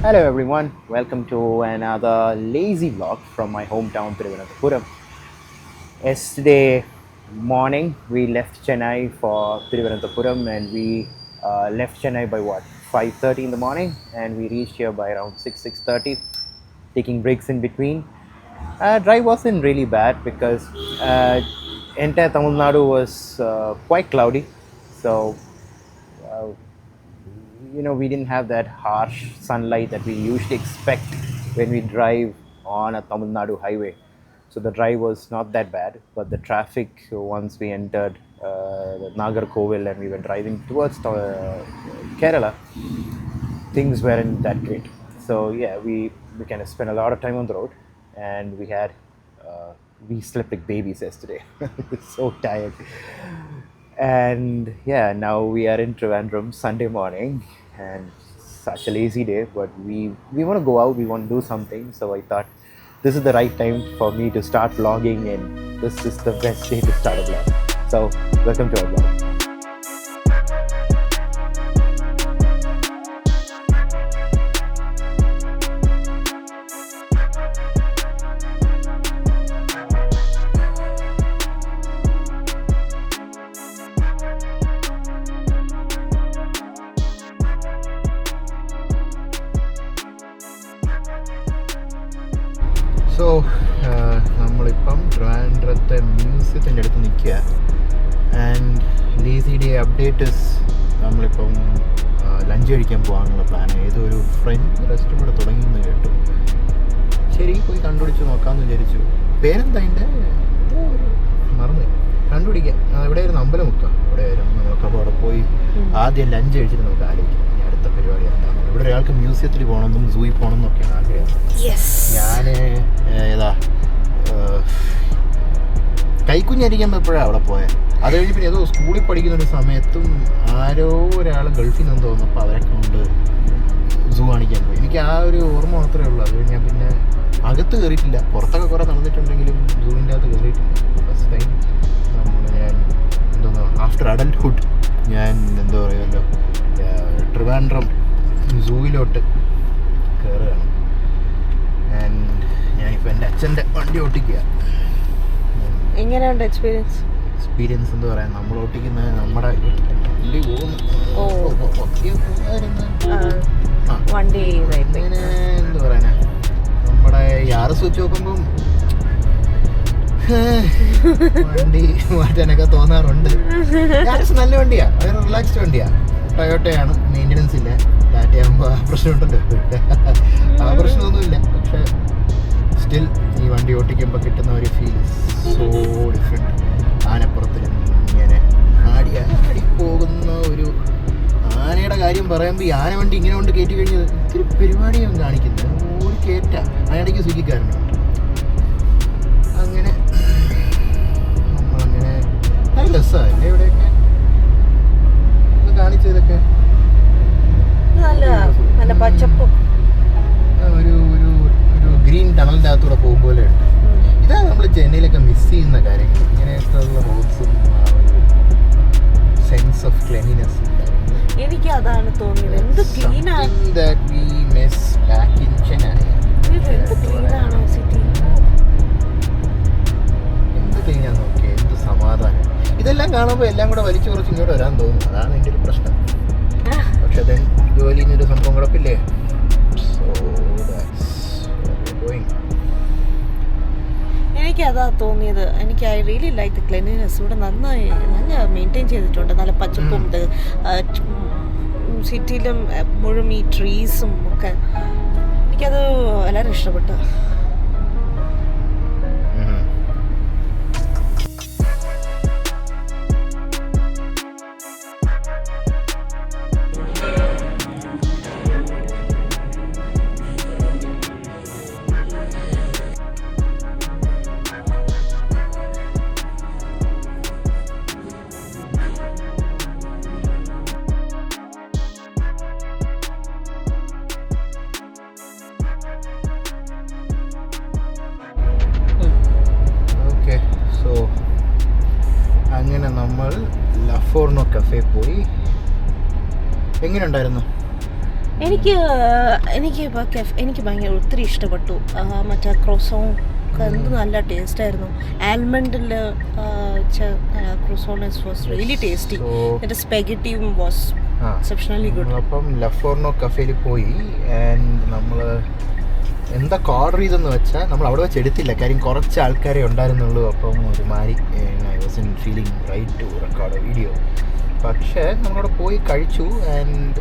Hello everyone, welcome to another lazy vlog from my hometown Thiruvananthapuram. Yesterday morning we left Chennai for Thiruvananthapuram and we left Chennai by what 5:30 in the morning and we reached here by around 6:30, taking breaks in between. Drive wasn't really bad because entire Tamil Nadu was quite cloudy, so uh, we didn't have that harsh sunlight that we usually expect when we drive on a Tamil Nadu highway. So the drive was not that bad, but the traffic once we entered the Nagarkovil and we were driving towards Kerala, things weren't that great. So yeah, we kind of spent a lot of time on the road, and uh, we slept like babies yesterday. So tired. And yeah, now we are in Trivandrum Sunday morning, and such a lazy day. But we want to go out. We want to do something. So I thought this is the right time for me to start vlogging, and this is the best day to start a vlog. So welcome to our vlog. So നമ്മളിപ്പം ട്രിവാൻഡ്രത്തെ മ്യൂസിയത്തിൻ്റെ അടുത്ത് നിൽക്കുക. And lazy day updates നമ്മളിപ്പം lunch കഴിക്കാൻ പോകാനുള്ള plan. ഏതൊരു French restaurant തുടങ്ങിയെന്ന് കേട്ടു. ശരി, പോയി കണ്ടുപിടിച്ച് നോക്കാമെന്ന് വിചാരിച്ചു. പേരെന്താ അതിൻ്റെ മറന്നു കണ്ടുപിടിക്കാം. എവിടെയായിരുന്നു? അമ്പലമുക്ക എവിടെയായിരുന്നു? നമുക്കപ്പോൾ അവിടെ പോയി ആദ്യം ലഞ്ച് കഴിച്ചിട്ട് നമുക്ക് ആലോചിക്കാം ഇനി അടുത്ത പരിപാടി എന്താണ്. ഇവിടെ ഒരാൾക്ക് മ്യൂസിയത്തിൽ പോകണമെന്നും സൂയിൽ പോകണമെന്നും ഒക്കെയാണ് ആഗ്രഹം. ഞാൻ ഏതാ കൈക്കുഞ്ഞരിക്കാൻ എപ്പോഴാണ് അവിടെ പോയത്. അത് കഴിഞ്ഞ് പിന്നെ ഏതോ സ്കൂളിൽ പഠിക്കുന്ന ഒരു സമയത്തും ആരോ ഒരാൾ ഗൾഫിൽ നിന്ന് തോന്നുന്നപ്പോൾ അവരെ കൊണ്ട് സൂ കാണിക്കാൻ പോയി. എനിക്ക് ആ ഒരു ഓർമ്മ മാത്രമേ ഉള്ളൂ. അത് കഴിഞ്ഞ് ഞാൻ പിന്നെ അകത്ത് കയറിയിട്ടില്ല. പുറത്തൊക്കെ കുറേ നടന്നിട്ടുണ്ടെങ്കിലും സൂവിൻ്റെ അകത്ത് കയറിയിട്ടില്ല. ഫസ്റ്റ് ടൈം ഞാൻ എന്തോന്നാ ആഫ്റ്റർ അഡൽട്ട്ഹുഡ് ഞാൻ എന്താ പറയുമല്ലോ ട്രിവാൻഡ്രം സൂവിലോട്ട് കയറുകയാണ്. ആൻഡ് ഞാനിപ്പോൾ എൻ്റെ അച്ഛൻ്റെ വണ്ടി ഓട്ടിക്കുക. എങ്ങനെയുണ്ട് എക്സ്പീരിയൻസ് എന്താ പറയുക, നമ്മൾ ഓട്ടിക്കുന്നത് നമ്മുടെ വണ്ടി വണ്ടി അങ്ങനെ എന്താ പറയാനാ, നമ്മുടെ യാറസ് വെച്ച് നോക്കുമ്പം വണ്ടി മാറ്റാനൊക്കെ തോന്നാറുണ്ട്. യാറസ് നല്ല വണ്ടിയാണ്, വളരെ റിലാക്സ്ഡ് വണ്ടിയാണ്. ടൊയോട്ടയാണ്, മെയിൻ്റനൻസ് ഇല്ല. ടാറ്റയാകുമ്പോൾ ആ പ്രശ്നമുണ്ടല്ലോ, ആ പ്രശ്നമൊന്നുമില്ല. പക്ഷേ സ്റ്റിൽ ഈ വണ്ടി ഓട്ടിക്കുമ്പോൾ കിട്ടുന്ന ഒരു ഫീൽ സോ ഡിഫറെൻറ്റ്. ആനപ്പുറത്തിൽ ഇങ്ങനെ ആടി പോകുന്ന ഒരു ആനയുടെ കാര്യം പറയുമ്പോൾ ഈ ആന വണ്ടി ഇങ്ങനെ കൊണ്ട് കയറ്റി കഴിഞ്ഞാൽ ഇത്തിരി പരിപാടിയാണ് കാണിക്കുന്നത്. ഒരു കയറ്റ അതിനിടയ്ക്ക് സുഖിക്കാറുണ്ട്. അങ്ങനെ നമ്മളങ്ങനെ നല്ല രസമല്ലേ ഇവിടെയൊക്കെ കാണിച്ചതൊക്കെ. നല്ല പച്ചപ്പും ഒരു ഒരു ഒരു ഗ്രീൻ ടണലിൻ്റെ അകത്തൂടെ പോകും പോലെ ഉണ്ട്. ഇതാണ് നമ്മൾ ചെന്നൈയിലൊക്കെ മിസ് ചെയ്യുന്ന കാര്യങ്ങൾ, ഇങ്ങനെയൊക്കെ ഉള്ള റോഡ്സും സെൻസ് ഓഫ് ക്ലീനിനെസ്. എനിക്ക് അതാണ് തോന്നിയത്. എന്ത് ക്ലീനാണ് സിറ്റി, എന്ത് ക്ലീനാന്ന് നോക്കിയാൽ എന്ത് സമാധാനം. ഇതെല്ലാം കാണുമ്പോൾ എല്ലാം കൂടെ വലിച്ചു കുറച്ച് ഇങ്ങോട്ട് വരാൻ തോന്നും. അതാണ് എൻ്റെ ഒരു പ്രശ്നം. പക്ഷെ അത് ജോലിന്നൊരു സംഭവം കുഴപ്പമില്ലേ. സോ എനിക്ക് അതാ തോന്നിയത്. എനിക്ക് I really like the cleanliness. ഇവിടെ നന്നായി നല്ല മെയിൻറ്റെയിൻ ചെയ്തിട്ടുണ്ട്. നല്ല പച്ചപ്പുണ്ട്. സിറ്റിയിലും മുഴുവൻ ഈ ട്രീസും ഒക്കെ എനിക്കത് വളരെ ഇഷ്ടപ്പെട്ടു. അങ്ങനെ നമ്മൾ ലഫോർണോ കഫേ പോയി. എങ്ങനെ ഉണ്ടായിരുന്നു? എനിക്ക് ഭയങ്കര ഒത്തിരി ഇഷ്ടപ്പെട്ടു. മറ്റേ ക്രോസോൺ എന്ത് നല്ല ടേസ്റ്റ് ആയിരുന്നു. ആൽമണ്ടിൽ ക്രോസോൺ വാസ് റിയലി ടേസ്റ്റി. എന്നിട്ട് സ്പെഗറ്റിയും വാസ് എക്സെപ്ഷണലി ഗുഡ്. അപ്പം ലഫോർണോ കഫേയിൽ പോയി ആൻഡ് നമ്മൾ എന്തൊക്കെ ഓർഡർ ചെയ്തെന്ന് വെച്ചാൽ നമ്മൾ അവിടെ വെച്ച് എടുത്തില്ല, കാര്യം കുറച്ച് ആൾക്കാരെ ഉണ്ടായിരുന്നുള്ളൂ. അപ്പം ഒരുമാതിരി I was in feeling right to record video. പക്ഷേ നമ്മളവിടെ പോയി കഴിച്ചു ആൻഡ്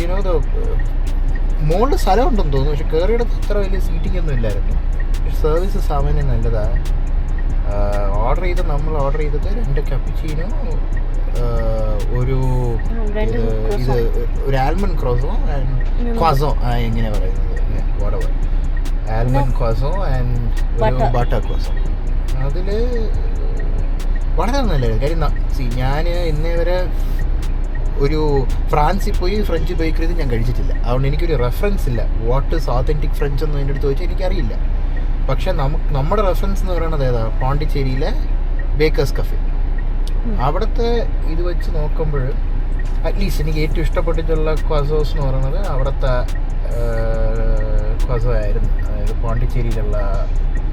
യുനോ ദ മുകളിൽ സ്ഥലമുണ്ടെന്ന് തോന്നുന്നു, പക്ഷെ കയറിയിടത്ത് അത്ര വലിയ സീറ്റിംഗ് ഒന്നും ഇല്ലായിരുന്നു. സർവീസ് സാമാന്യം നല്ലതാണ്. നമ്മൾ ഓർഡർ ചെയ്തത് 2 കപ്പുച്ചീനോ, ഒരു ആൽമണ്ട് ക്രോസോ ആൻഡ് ക്വാസോ, എങ്ങനെ പറയുന്നത് whatever, ആൽമണ്ട് ക്വാസോ ആൻഡ് ഒരു ബട്ടർ ക്വാസോ. അതിൽ വളരെ നല്ലതായിരുന്നു. കാര്യം ഞാൻ ഇന്നേ വരെ ഒരു ഫ്രാൻസിൽ പോയി ഫ്രഞ്ച് ബേക്കറി ഞാൻ കഴിച്ചിട്ടില്ല. അതുകൊണ്ട് എനിക്കൊരു റെഫറൻസ് ഇല്ല. വാട്ട് ഈസ് ഓതൻറ്റിക് ഫ്രഞ്ച് എന്ന് എൻ്റെ അടുത്ത് ചോദിച്ചാൽ എനിക്കറിയില്ല. പക്ഷെ നമ്മുടെ റെഫറൻസ് എന്ന് പറയുന്നത് ഏതാ, പോണ്ടിച്ചേരിയിലെ ബേക്കേഴ്സ് കഫേ. അവിടുത്തെ ഇത് വെച്ച് നോക്കുമ്പോൾ അറ്റ്ലീസ്റ്റ് എനിക്ക് ഏറ്റവും ഇഷ്ടപ്പെട്ടിട്ടുള്ള ക്വാസോസ് എന്ന് പറയുന്നത് അവിടുത്തെ ക്വാസോ ആയിരുന്നു. അതായത് പോണ്ടിച്ചേരിയിലുള്ള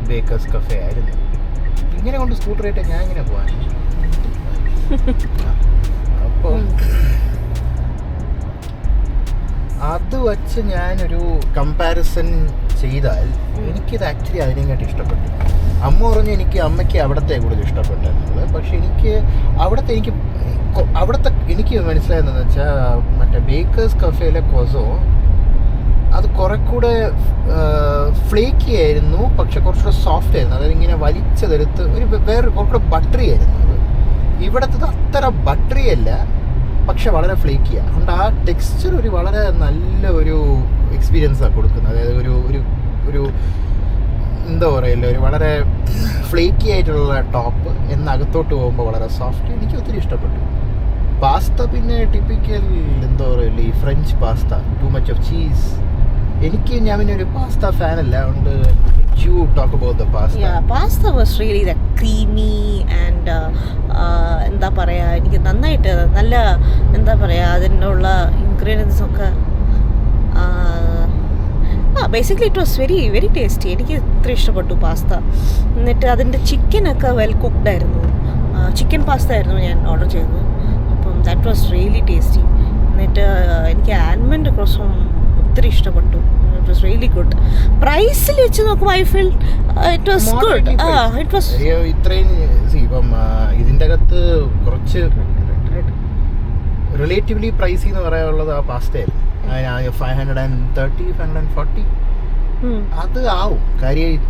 ബേക്കേഴ്സ് കഫേ ആയിരുന്നു. ഇങ്ങനെ കൊണ്ട് സ്കൂട്ടറായിട്ട് ഞാൻ ഇങ്ങനെ പോകാൻ. അപ്പോൾ അത് വച്ച് ഞാനൊരു കമ്പാരിസൺ ചെയ്താൽ എനിക്കിത് ആക്ച്വലി അതിനെക്കാട്ടി ഇഷ്ടപ്പെട്ടു. അമ്മ പറഞ്ഞു അമ്മയ്ക്ക് അവിടുത്തെ കൂടുതൽ ഇഷ്ടപ്പെട്ടെന്നുള്ളത്. പക്ഷെ എനിക്ക് മനസ്സിലായതെന്ന് വെച്ചാൽ മറ്റേ ബേക്കേഴ്സ് കഫേയിലെ ക്വാസോ അത് കുറെ കൂടെ ഫ്ലേക്കി ആയിരുന്നു, പക്ഷെ കുറച്ചുകൂടെ സോഫ്റ്റ് ആയിരുന്നു. അതായത് ഇങ്ങനെ വലിച്ചതെടുത്ത് വേറെ കുറച്ചുകൂടെ ബട്ടറി ആയിരുന്നു. ഇവിടുത്തെ അത്ര ബട്ടറി അല്ല, പക്ഷെ വളരെ ഫ്ലേക്കിയാണ്. അതുകൊണ്ട് ആ ടെക്സ്ചർ ഒരു വളരെ നല്ല ഒരു എക്സ്പീരിയൻസാണ് കൊടുക്കുന്നത്. അതായത് ഒരു എന്താ പറയില്ല, ഒരു വളരെ ഫ്ലേക്കി ആയിട്ടുള്ള ടോപ്പ് എന്നകത്തോട്ട് പോകുമ്പോൾ വളരെ സോഫ്റ്റ്. എനിക്ക് ഒത്തിരി ഇഷ്ടപ്പെട്ടു. പാസ്ത പിന്നെ ടിപ്പിക്കൽ എന്താ പറയില്ല, ഈ French pasta, too much of cheese. ഞാൻ പിന്നെ ഒരു പാസ്ത ഫാൻ അല്ല. അതുകൊണ്ട് you talk about the pasta. Yeah, pasta was really the creamy and എന്താ പറയുക, എനിക്ക് നന്നായിട്ട് നല്ല എന്താ പറയുക അതിനുള്ള ഇൻഗ്രീഡിയൻസ് ഒക്കെ basically it was very very tasty. എനിക്ക് ഇത്ര ഇഷ്ടപ്പെട്ടു പാസ്ത. എന്നിട്ട് അതിൻ്റെ ചിക്കനൊക്കെ വെൽ കുക്ക്ഡ് ആയിരുന്നു. ചിക്കൻ പാസ്ത ആയിരുന്നു ഞാൻ ഓർഡർ ചെയ്തത്. അപ്പം ദാറ്റ് വാസ് റിയലി ടേസ്റ്റി. എന്നിട്ട് എനിക്ക് ആൽമണ്ട് ക്രോസോൺ ഒത്തിരി ഇഷ്ടപ്പെട്ടു. It was really good. പ്രൈസിൽ വെച്ച് നോക്കുമ്പോൾ I feel it was good. It was ഇത്രയും ഇപ്പം ഇതിൻ്റെ അകത്ത് കുറച്ച് റിലേറ്റീവ്ലി പ്രൈസി എന്ന് പറയാനുള്ളത് ആ പാസ്തയായിരുന്നു. 530, 540 അത് ആവും. കാര്യം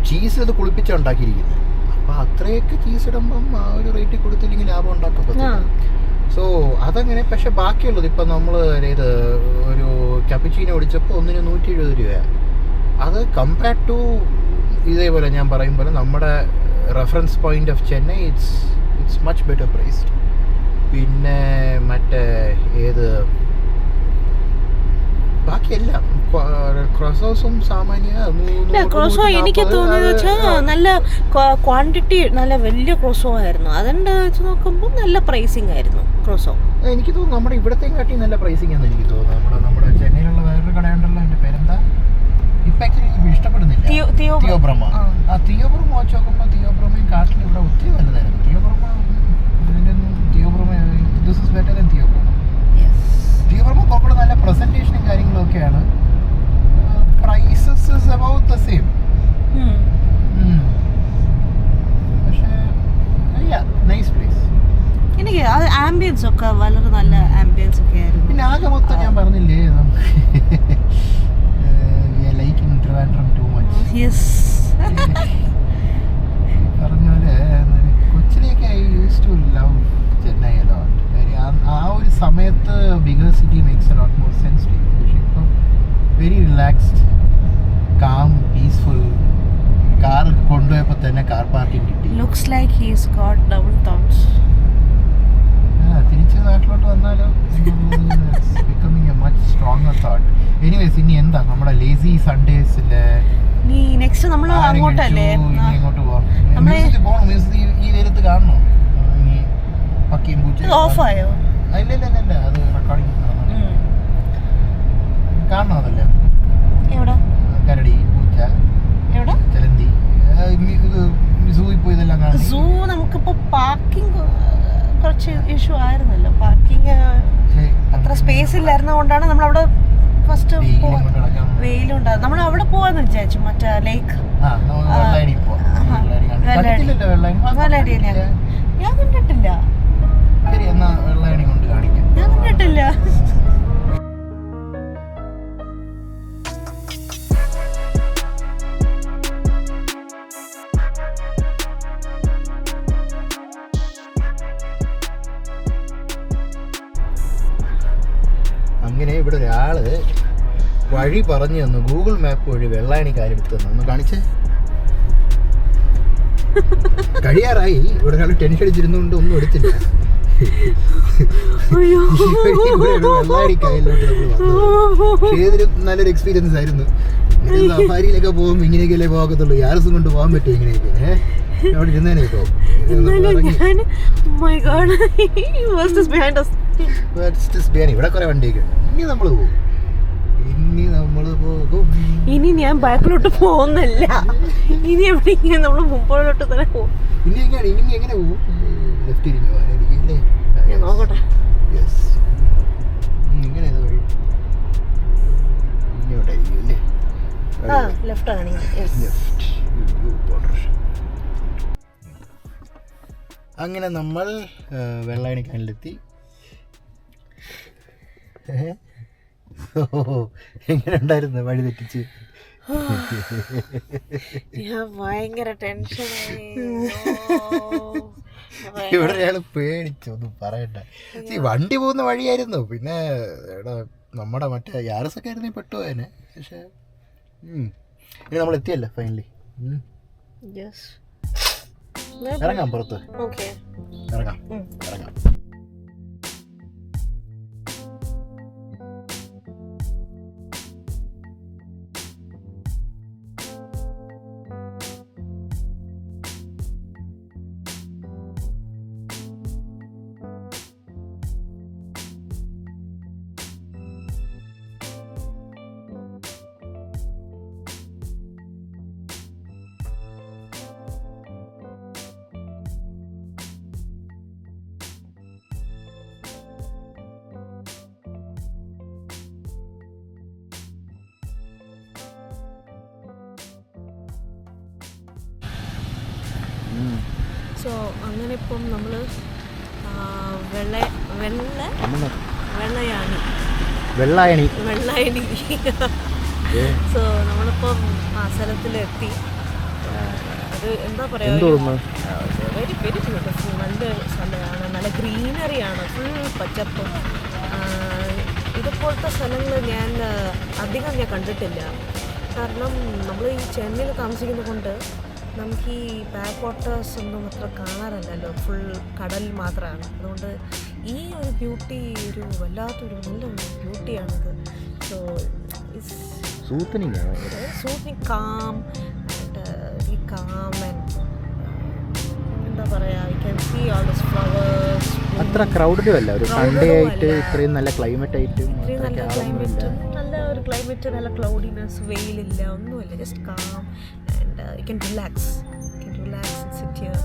ചീസ് അത് കുളിപ്പിച്ചുണ്ടാക്കിയിരിക്കുന്നത്. അപ്പം അത്രയൊക്കെ ചീസ് ഇടുമ്പം ആ ഒരു റേറ്റിൽ കൊടുത്തില്ലെങ്കിൽ ലാഭം ഉണ്ടാക്കാൻ പറ്റില്ല. സോ അതങ്ങനെ. പക്ഷെ ബാക്കിയുള്ളത് ഇപ്പം നമ്മൾ ഇത് ഒരു കപ്പുച്ചീനോ ഓടിച്ചപ്പോൾ ഒന്നിന് 170 രൂപയാണ്. അത് കമ്പയർഡ് ടു ഇതേപോലെ ഞാൻ പറയും പോലെ നമ്മുടെ reference point of Chennai it's much better priced. പിന്നെ മറ്റേ ബാക്കിയെല്ലാം ക്രോസോസും സാമാന്യ ക്രോസോ എനിക്ക് തോന്നിയത് വെച്ചാൽ നല്ല ക്വാണ്ടിറ്റി, നല്ല വലിയ ക്രോസോ ആയിരുന്നു. അതുകൊണ്ട് വെച്ച് നോക്കുമ്പോൾ നല്ല പ്രൈസിങ് ആയിരുന്നു ക്രോസോ. എനിക്ക് തോന്നുന്നു നമ്മുടെ ഇവിടത്തെയും കാട്ടി നല്ല പ്രൈസിങ് ആണെന്ന് എനിക്ക് തോന്നുന്നു. നമ്മുടെ ചെന്നൈയിലുള്ള വേറൊരു കടയുണ്ടല്ലോ, എൻ്റെ പേരെന്താ ഇപ്പം ആക്ച്വലി ഇഷ്ടപ്പെടുന്നില്ല, തിയോബ്രഹ്മ. ആ തിയോബ്രഹ്മ വെച്ച് നോക്കുമ്പോൾ തിയോബ്രഹ്മയും കാട്ടിൽ ഇവിടെ ഒത്തിരി നല്ലതായിരുന്നു. Theobroma this is better than Theobroma. Theobroma കുറച്ചുകൂടെ നല്ല പ്രസന്റേഷനും കാര്യങ്ങളൊക്കെയാണ്. Prices is about the same. പക്ഷേ നൈസ് പ്ലേസ്. എനിക്ക് അത് ആംബിയൻസ് ഒക്കെ വളരെ നല്ല ആംബിയൻസ് ഒക്കെ ആയിരുന്നു. പിന്നെ ആകെ മൊത്തം ഞാൻ പറഞ്ഞില്ലേ, liking Trivandrum too much. Yes, പറഞ്ഞ പോലെ കൊച്ചിലേക്ക് I use to love Chennai a lot. ആ ഒരു സമയത്ത് bigger city makes a lot more sense to you. പക്ഷേ ഇപ്പം very relaxed, calm, peaceful. Car കൊണ്ടുപോയപ്പോൾ തന്നെ കാർ പാർക്കിംഗ് കിട്ടി. Looks like he's got double thoughts. തിരിച്ച് നാട്ടിലോട്ട് വന്നാലോ, becoming a much stronger thought. Anyways, ഇനി എന്താ നമ്മുടെ ലേസി സൺഡേസിലെ നീ നെക്സ്റ്റ് നമ്മൾ അങ്ങോട്ടല്ലേ, ഇങ്ങോട്ട് പോവാം. ഈ നേരത്ത് കാണണോ? ഓഫ് ആയോ? ഇല്ല, അത് റെക്കോർഡിംഗ്. കാണണം അതല്ലേ എവിടെ കരടി പൂച്ച എവിടെ ചലന്തി സൂയിൽ പോയി ഇതെല്ലാം കാണണം. സൂ നമുക്കിപ്പോ പാർക്കിംഗ് കുറച്ച് ഇഷ്യൂ ആയിരുന്നല്ലോ. പാർക്കിംഗ് അത്ര സ്പേസ് ഇല്ലായിരുന്നതുകൊണ്ടാണ് നമ്മൾ അവിടെ ഫസ്റ്റ് വെയിലുണ്ടാകും. നമ്മൾ അവിടെ പോവാന്ന് വിചാരിച്ചു, മറ്റേ ലേക്ക് വെള്ളാടിയില്ല. ഞാൻ കണ്ടിട്ടില്ല, ഞാൻ കണ്ടിട്ടില്ല. അങ്ങനെ ഇവിടെ ഒരാള് വഴി പറഞ്ഞു തന്നു, ഗൂഗിൾ മാപ്പ് വഴി വെള്ളായണി കാര്യം എടുത്തു തന്നു. ഒന്ന് കാണിച്ചേ. കഴിയാറായി. ഇവിടെ ഒരാൾ ടെൻഷൻ അടിച്ചിരുന്നുകൊണ്ട് ഒന്നും എടുത്തില്ല. വെള്ളായണി കായലിലോട്ട് നമ്മൾ വന്നത്. ഏതൊരു നല്ലൊരു എക്സ്പീരിയൻസ് ആയിരുന്നു. സഫാരിയിലൊക്കെ പോകുമ്പോൾ ഇങ്ങനെയൊക്കെയല്ലേ പോകത്തുള്ളൂ. യാരസും കൊണ്ട് പോകാൻ പറ്റും ഇങ്ങനെയൊക്കെ. അവിടെ ഇരുന്നേനെ ഇപ്പൊ ഇവിടെ കുറെ വണ്ടിയൊക്കെ. ഇനി നമ്മൾ പോകും, ഇനി ഞാൻ ബാക്കിലോട്ട് പോകുന്നില്ല. ഇനി എവിടെയെങ്കിലും നമ്മൾ മുമ്പോട്ട് തന്നെ പോകും. ഇനി എങ്ങനെ പോകും? ലെഫ്റ്റ് തിരിഞ്ഞു നോക്കട്ടെ. അങ്ങനെ നമ്മൾ വെള്ളായണി കായലിലെത്തി. എങ്ങനെ ഉണ്ടായിരുന്നു വഴി തെറ്റിച്ച്? ഭയങ്കര ടെൻഷനായി. ഇവിടെ ഒരാള് പേടിച്ചു, ഒന്നും പറയണ്ട. വണ്ടി പോകുന്ന വഴിയായിരുന്നു. പിന്നെ നമ്മുടെ മറ്റേ യാരസൊക്കെ ആയിരുന്നു പെട്ടു അതിനെ. പക്ഷെ ഇനി നമ്മൾ എത്തിയല്ലേ ഫൈനലി. ഇറങ്ങാം, പുറത്ത് ഇറങ്ങാം. സോ അങ്ങനെ ഇപ്പം നമ്മൾ വെള്ളായണി സോ നമ്മളിപ്പം ആ സ്ഥലത്തിലെത്തി. അത് എന്താ പറയുക, വെരി വെരി ബ്യൂട്ടിഫുൾ. നല്ല സ്ഥലമാണ്, നല്ല ഗ്രീനറിയാണ്, ഫുൾ പച്ചപ്പും. ഇതുപോലത്തെ സ്ഥലങ്ങൾ ഞാൻ അധികം കണ്ടിട്ടില്ല. കാരണം നമ്മൾ ഈ ചെന്നൈയിൽ താമസിക്കുന്നത് കൊണ്ട് നമുക്ക് ഈ ബാക്ക് വാട്ടേഴ്സ് ഒന്നും അത്ര കാണാറില്ലല്ലോ, ഫുൾ കടൽ മാത്രമാണ്. അതുകൊണ്ട് ഈ ഒരു ബ്യൂട്ടി ഒരു വല്ലാത്തൊരു നല്ലൊരു ബ്യൂട്ടിയാണിത്. So soothing calm and calm and എന്താ പറയുക, you can see all this flowers. അത്ര ക്രൗഡഡും അല്ല, ഒരു സൺഡേ ആയിട്ട് ഇത്രയും നല്ല ക്ലൈമറ്റ് ആയിട്ട്, നല്ല ക്ലൈമറ്റും, നല്ല ഒരു ക്ലൈമറ്റ്, നല്ല ക്ലൗഡിനെസ്, വെയിലില്ല, ഒന്നുമില്ല, just calm. You can relax and sit here.